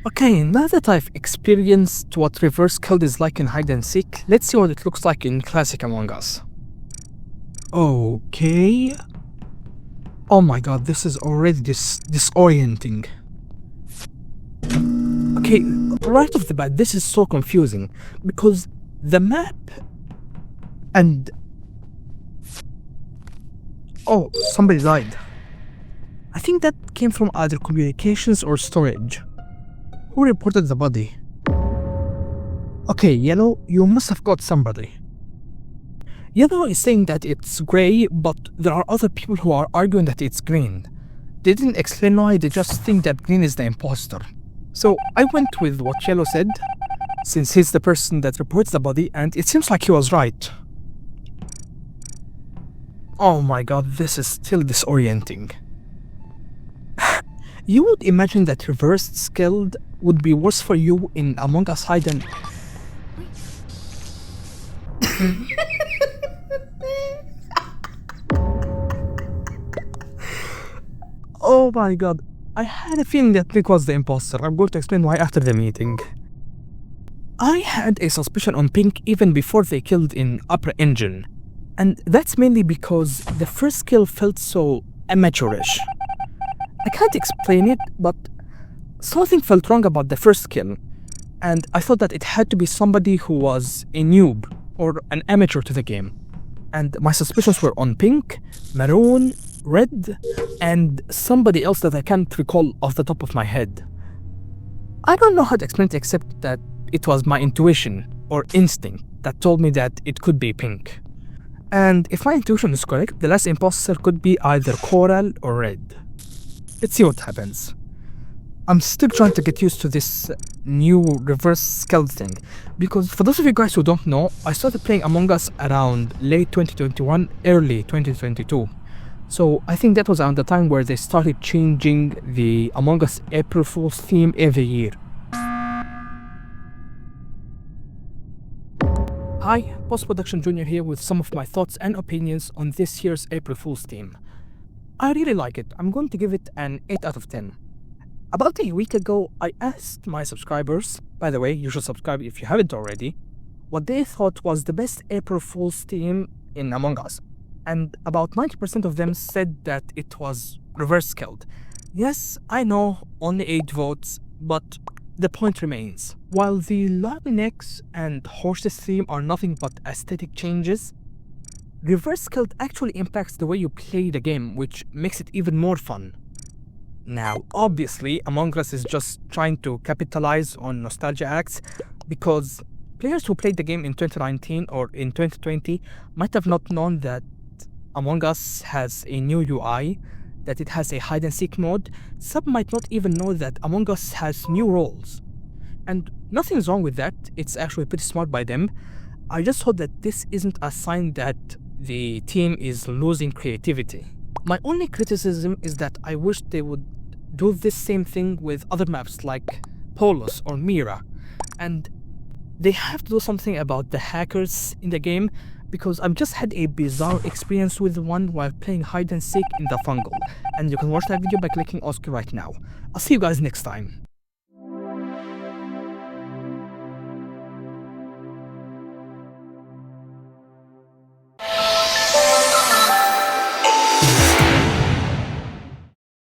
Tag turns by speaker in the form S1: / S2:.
S1: Okay, now that I've experienced what reverse Skeld is like in hide and seek, let's see what it looks like in classic Among Us. Okay. Oh my god, this is already disorienting. Okay, right off the bat, this is so confusing because the map and... Oh, somebody died. I think that came from either communications or storage. Who reported the body? Okay, Yellow, you must have got somebody. Yellow is saying that it's grey, but there are other people who are arguing that it's green. They didn't explain why, they just think that green is the imposter. So I went with what Yellow said, since he's the person that reports the body, and it seems like he was right. Oh my god, this is still disorienting. You would imagine that reversed Skeld would be worse for you in Among Us Hide and... Oh my god, I had a feeling that Nick was the imposter. I'm going to explain why after the meeting. I had a suspicion on Pink even before they killed in Upper Engine. And that's mainly because the first kill felt so amateurish. I can't explain it, but something felt wrong about the first kill. And I thought that it had to be somebody who was a noob or an amateur to the game. And my suspicions were on Pink, Maroon, Red, and somebody else that I can't recall off the top of my head. I don't know how to explain it except that it was my intuition or instinct that told me that it could be Pink. And if my intuition is correct, the last imposter could be either Coral or Red. Let's see what happens. I'm still trying to get used to this new reverse Skeld thing, because for those of you guys who don't know, I started playing Among Us around late 2021, early 2022. So I think that was around the time where they started changing the Among Us April Fool's theme every year. Hi, Post-Production Junior here with some of my thoughts and opinions on this year's April Fool's theme. I really like it. I'm going to give it an 8 out of 10. About a week ago, I asked my subscribers, by the way, you should subscribe if you haven't already, what they thought was the best April Fool's theme in Among Us. And about 90% of them said that it was reverse Skeld. Yes, I know, only 8 votes, but the point remains. While the lobby necks and horses theme are nothing but aesthetic changes, reverse Skeld actually impacts the way you play the game, which makes it even more fun. Now, obviously, Among Us is just trying to capitalize on nostalgia acts, because players who played the game in 2019 or in 2020 might have not known that Among Us has a new UI, that it has a hide and seek mode. Some might not even know that Among Us has new roles. And nothing's wrong with that, it's actually pretty smart by them. I just hope that this isn't a sign that the team is losing creativity. My only criticism is that I wish they would do this same thing with other maps like Polus or Mira. And they have to do something about the hackers in the game, because I've just had a bizarre experience with one while playing hide and seek in the fungal. And you can watch that video by clicking Oscar right now. I'll see you guys next time.